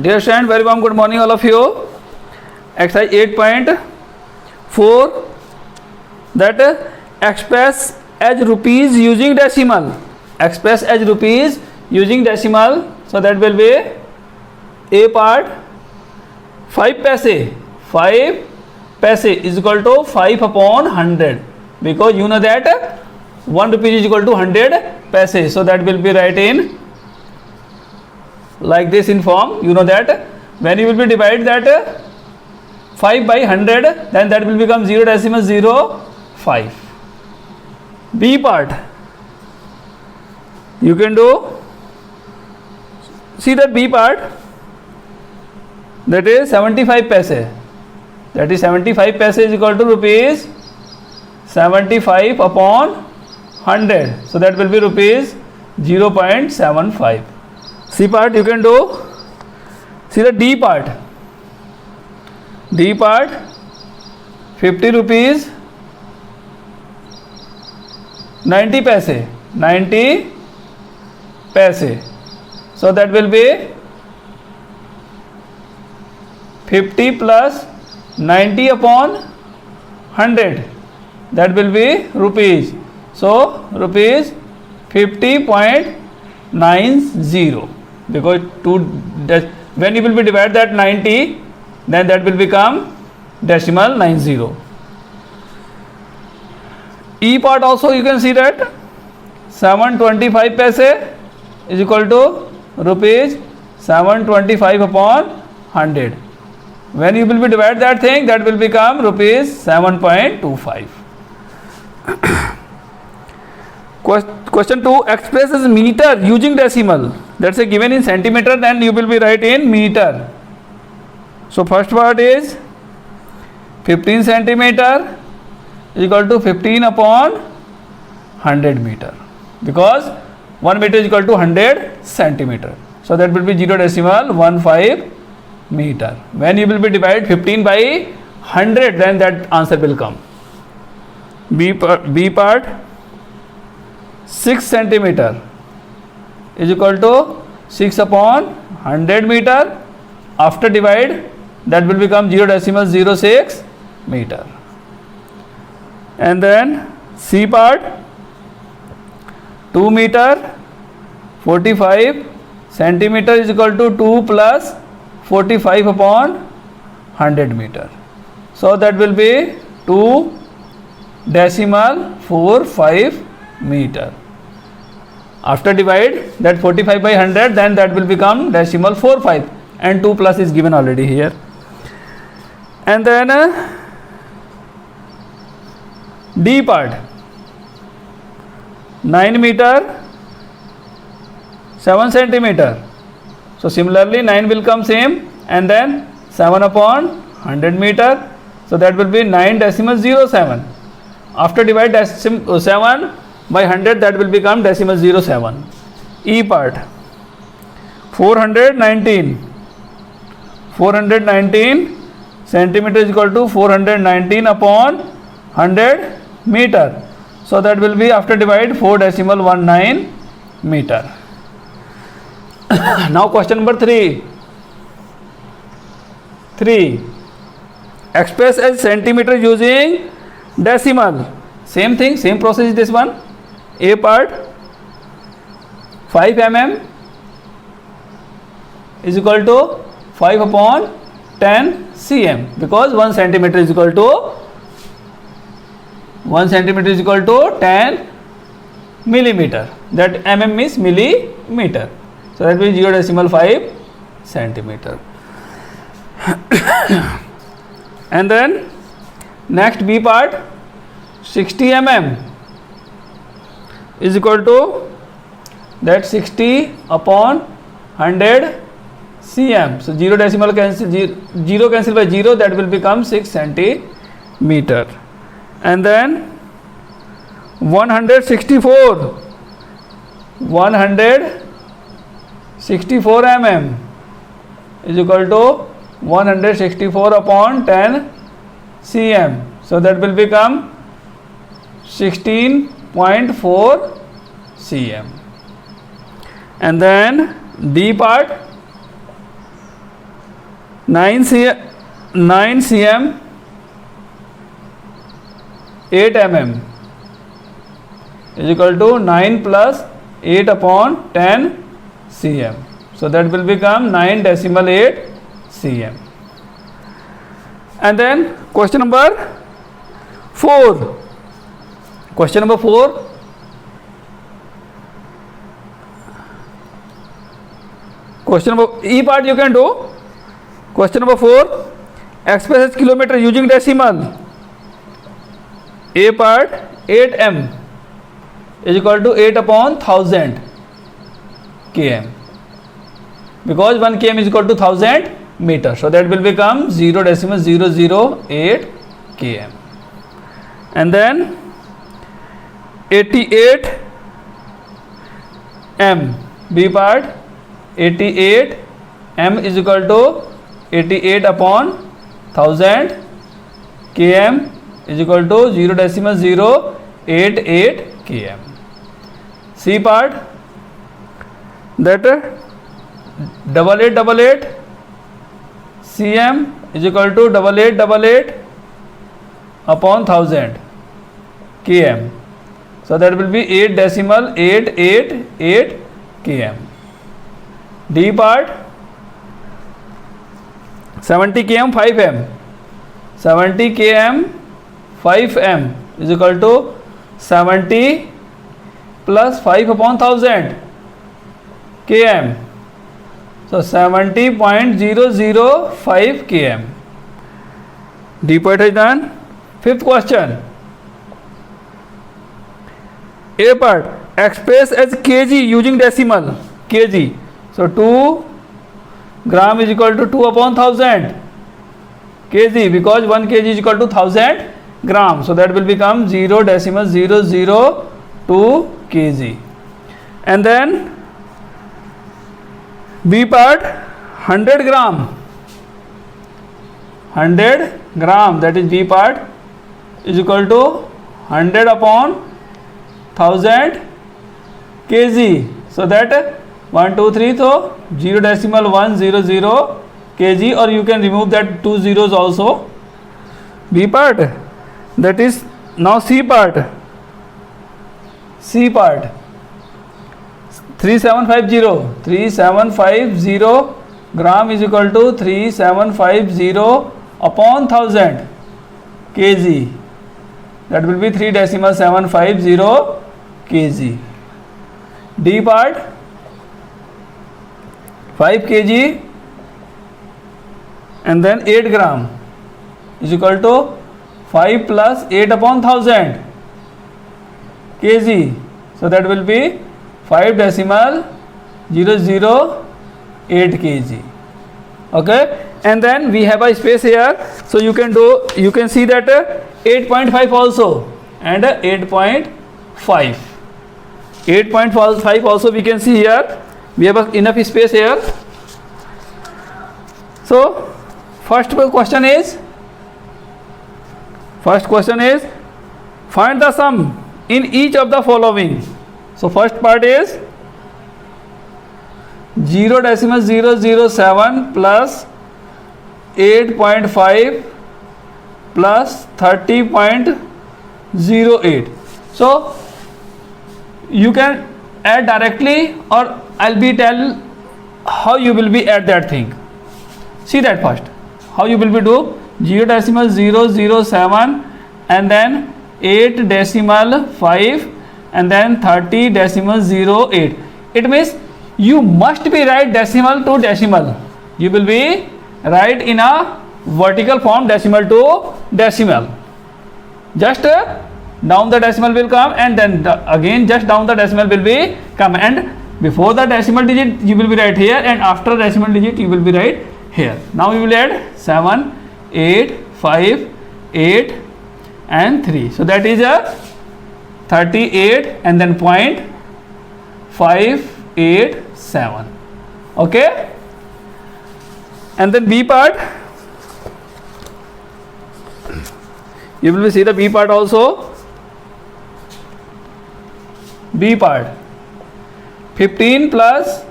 Dear student, very warm good morning all of you. Exercise 8.4, that express as rupees using decimal. Express as rupees using decimal. So that will be A part 5 paise. 5 paise is equal to 5 upon 100, because you know that 1 rupee is equal to 100 paise. So that will be right in like this in form. You know that when you will be divide that 5 by 100, then that will become 0.05. B part you can do. See the B part, that is 75 paise. That is 75 paise is equal to rupees 75 upon 100. So that will be rupees 0.75. C part you can do. See the D part. D part 50 rupees 90 paise. 90 paise. So that will be 50 plus 90 upon 100. That will be rupees. So rupees 50.90, because when you will be divide that 90, then that will become decimal 90. E part also you can see that 725 paise is equal to rupees 725 upon 100. When you will be divide that thing, that will become rupees 7.25. Question 2, expresses meter using decimal. That's a given in centimeter, then you will be write in meter. So first part is 15 centimeter is equal to 15 upon 100 meter, because 1 meter is equal to 100 centimeter. So that will be 0.15 meter. When you will be divide 15 by 100, then that answer will come. B part 6 centimeter is equal to 6 upon 100 meter. After divide, that will become 0.06 meter. And then C part 2 meter 45 centimeter is equal to 2 plus 45 upon 100 meter. So that will be 2.45 meter. After divide that 45 by 100, then that will become 0.45, and 2 plus is given already here. And then D part 9 meter 7 centimeter. So similarly 9 will come same, and then 7 upon 100 meter. So that will be 9.07. After divide 7 by 100, that will become 0.07. E part 419 centimeter is equal to 419 upon 100 meter. So that will be after divide 4.19 meter. Now question number 3. Express as centimeter using decimal. Same thing, same process is this one. A part 5 mm is equal to 5 upon 10 cm, because 1 centimeter is equal to 10 millimeter. That mm means millimeter. So that means 0.5 centimeter. And then next B part 60 mm is equal to that 60 upon 100 cm. So 0 decimal cancel, 0 cancel by 0, that will become 6 centimeter. And then 164 mm is equal to 164 upon 10 cm. So that will become 16.4 cm. And then D part 9 cm 8 mm is equal to 9 plus 8 upon 10 cm. So that will become 9.8 cm. And then question number 4. Question number 4. Question number E part you can do. Question number 4. Express kilometer using decimal. A part 8m is equal to 8 upon 1000 km, because 1 km is equal to 1000 meter. So that will become 0.008 km. And then 88 m, B part 88 m is equal to 88 upon 1000 km is equal to 0.088 km. C part, that 8888 cm is equal to 8888 upon 1000 km. So that will be 8.888 km. D part 70 km 5m. 70 km 5m is equal to 70 plus 5 upon 1000 km. So 70.005 km. D part is done. Fifth question. A part, express as kg using decimal. Kg. So 2 gram is equal to 2 upon 1000 kg, because 1 kg is equal to 1000 gram. So that will become 0.002 kg. And then B part, 100 gram. 100 gram, that is B part, is equal to 100 upon 1000 kg. So that 1 2 3, so 0.100 kg, or you can remove that 2 zeros also. B part, that is now C part. C part 3750 gram is equal to 3750 upon 1000 kg. That will be 3.750 kg. D part 5 kg and then 8 gram is equal to 5 plus 8 upon 1000 kg. So that will be 5.008 kg. Okay, and then we have a space here, so you can see that 8.5 also and 8.5 also we can see here. We have enough space here. So first question is find the sum in each of the following. So first part is 0.007 plus 8.5 plus 30.08. So you can add directly, or I'll be tell how you will be add that thing. See that first. How you will be do 0.007 and then 8.5 and then 30.08. It means you must be write decimal to decimal. You will be write in a vertical form, decimal to decimal. Just down the decimal will come, and then again just down the decimal will be come, and before the decimal digit you will be right here, and after decimal digit you will be right here. Now you will add 7, 8, 5, 8 and 3. So that is a 38 and then 0.587. Okay, and then B part, you will see the B part also. B part 15 plus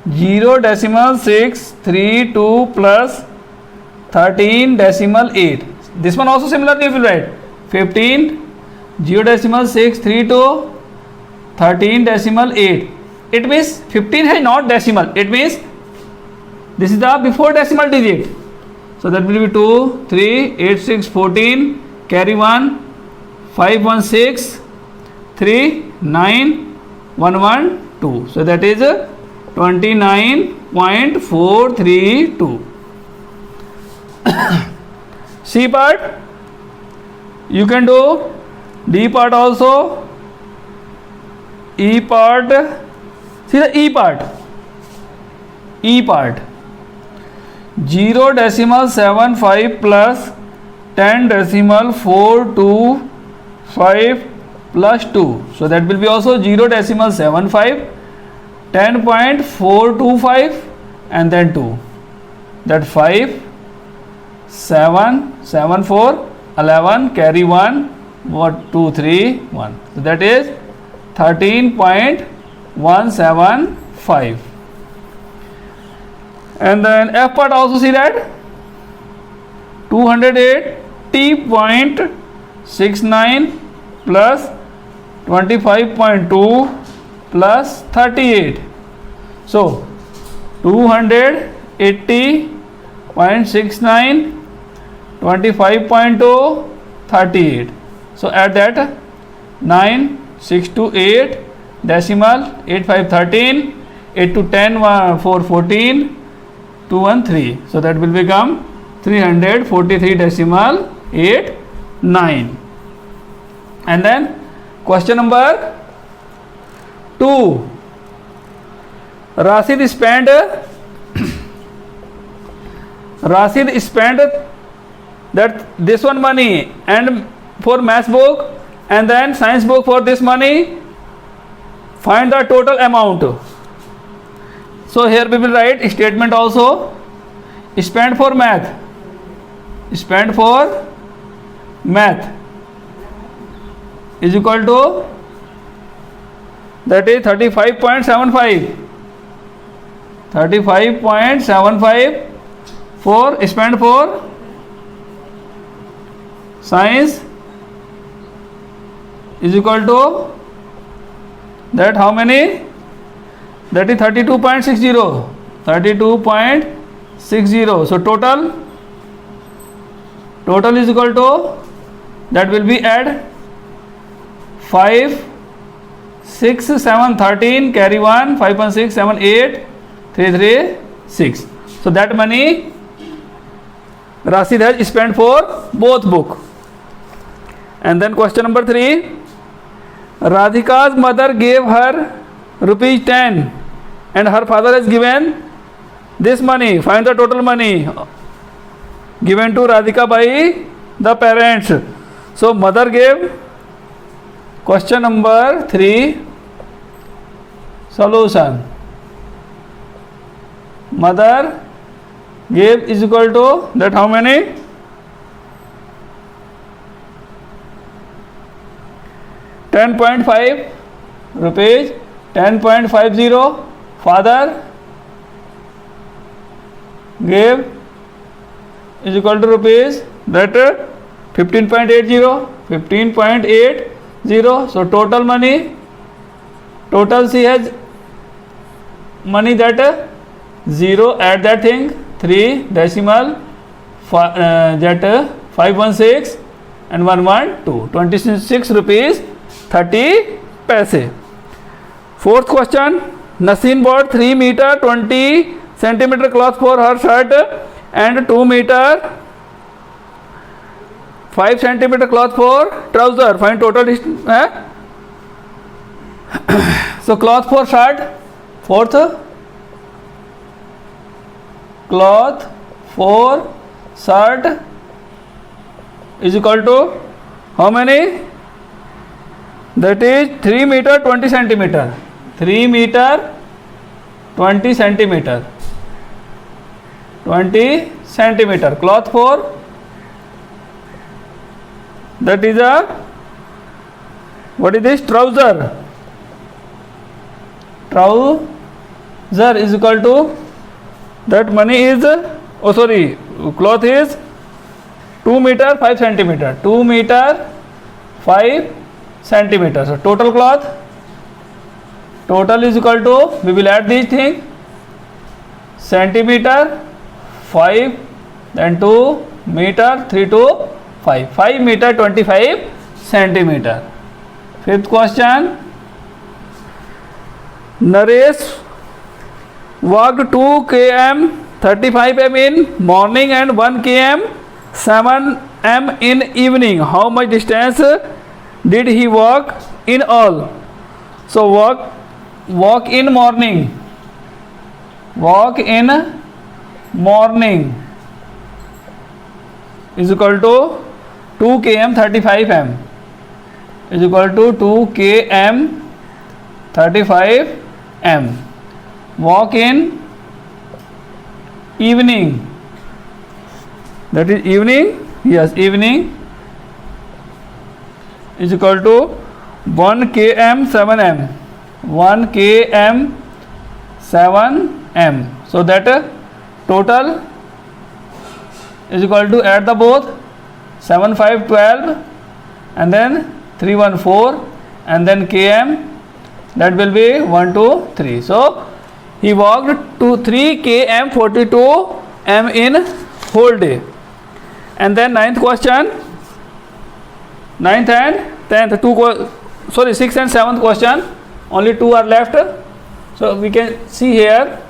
0.632 plus 13.8. This one also similarly you will write 15 0.632 13.8. It means 15 is not decimal. It means this is the before decimal digit. So that will be 2, 3, 8, 6, 14. Carry 1, 5, 1, 6, 3, 9, 1, 1, 2. So that is 29.432. C part you can do, D part also, E part. See the E part. 0.75 plus 10.425 plus 2. So that will be also 0.75, 10.425 and then 2. That 5, 7, 7, 4, 11, carry 1, 2, 3, 1. So that is 13.175. And then F part also see that 280.69 plus 25.2 plus 38. So 280.69 25.2 38. So add that 9, 6 to 8 decimal, 8 5 13, 8 to 10 4 14, 2 1 3. So that will become 343.89. And then question number 2. Rashid spent that this one money and for maths book and then science book for this money. Find the total amount. So here we will write statement also. Spend for math is equal to, that is 35.75 for spend for science is equal to that how many, that is 32.60. So total is equal to, that will be add 5, 6, 7, 13, carry 1, 5, 1, 6, 7, 8, 3, 3, 6. So that money Rashid has spent for both book. And then question number 3. Radhika's mother gave her rupees 10 and her father has given this money. Find the total money given to Radhika by the parents. So mother gave, question number 3, solution. Mother gave is equal to that how many, 10.5 rupees, 10.50. Father gave is equal to rupees, that 15.80. So total money, total she has money that 0, add that thing, 3 decimal, that 516 and 112, 26 rupees 30 paise. Fourth question. Nasin bought 3 meter 20 centimeter cloth for her shirt and 2 meter 5 centimeter cloth for trouser. Find total distance. So cloth for shirt, fourth, cloth for shirt is equal to how many? That is 3 meter 20 centimeter. 3 meter 20 centimeter. 20 centimeter. Cloth for, that is a, what is this? Trouser. zar is equal to, that money is, oh sorry, cloth is 2 meter 5 centimeter, 2 meter 5 centimeter. So total cloth, total is equal to, we will add these things, centimeter 5, then 2 meter 3 to 5, 5 meter 25 centimeter. Fifth question, Naresh walked 2 km 35 m in morning and 1 km 7 m in evening. How much distance did he walk in all? So walk in morning, walk in morning is equal to 2 km 35 m is equal to 2 km 35 m. Walk in evening, that is evening, yes, evening is equal to 1 km 7 m, 1 km 7 m. So that total is equal to, add the both, 7 5 12 and then 3 1 4 and then km, that will be 1 2 3. So he walked to 3 km 42 m in whole day. And then ninth question, ninth and 10th, sorry 6th and 7th question, only 2 are left. So we can see here,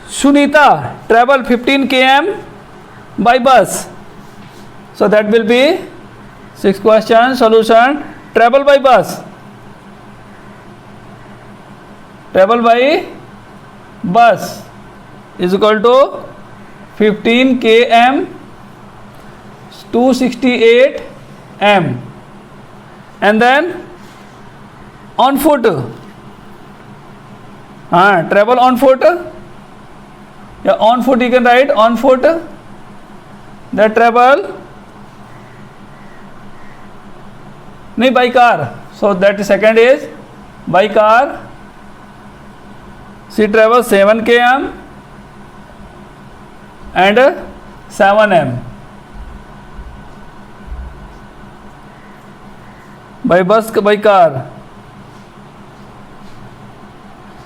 Sunita travel 15 km by bus. So that will be 6th question solution. Travel by bus, travel by bus is equal to 15 km 268 m, and then on foot, travel on foot, yeah, on foot you can write, on foot, that travel, नहीं by car, so that second is by car. She travels 7 km and 7 m. By bus, by car.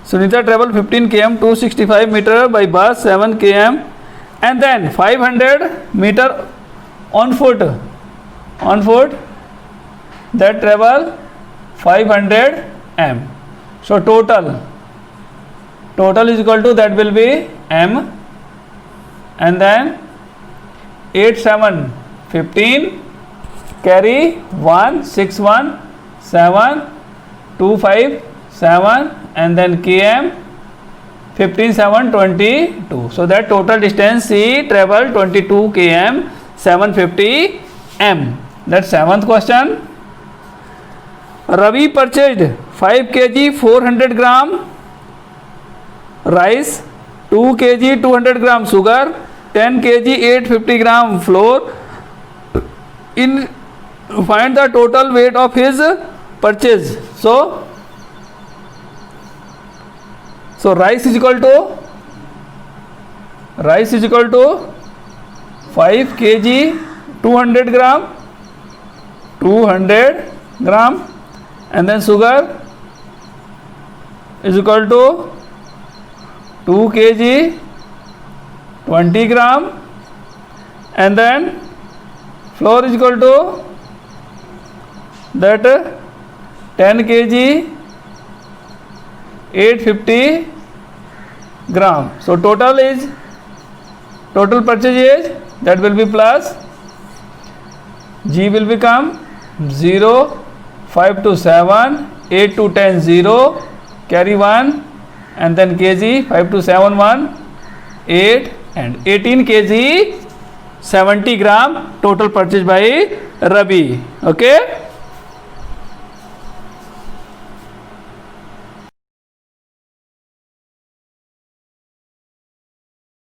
Sunita travel 15 km 265 meter by bus, 7 km and then 500 meter on foot, on foot, that travel 500 m. So total is equal to, that will be m, and then 8 7 15, carry 1 6 1 7 2 5 7 and then km 15 7 22. So that total distance he traveled 22 km 750 m. That 7th question. Ravi purchased 5 kg 400 gram rice, 2 kg 200 gram sugar, 10 kg 850 gram flour. In find the total weight of his purchase. So rice is equal to 5 kg 200 gram and then sugar is equal to 2 kg 20 gram and then flour is equal to that 10 kg 850 gram. So total purchase is, that will be plus, G will become 0 5 to 7 8 to 10 0, carry 1 and then kg 5 to 7 1 8 and 18 kg 70 gram total purchase by Ravi. Okay.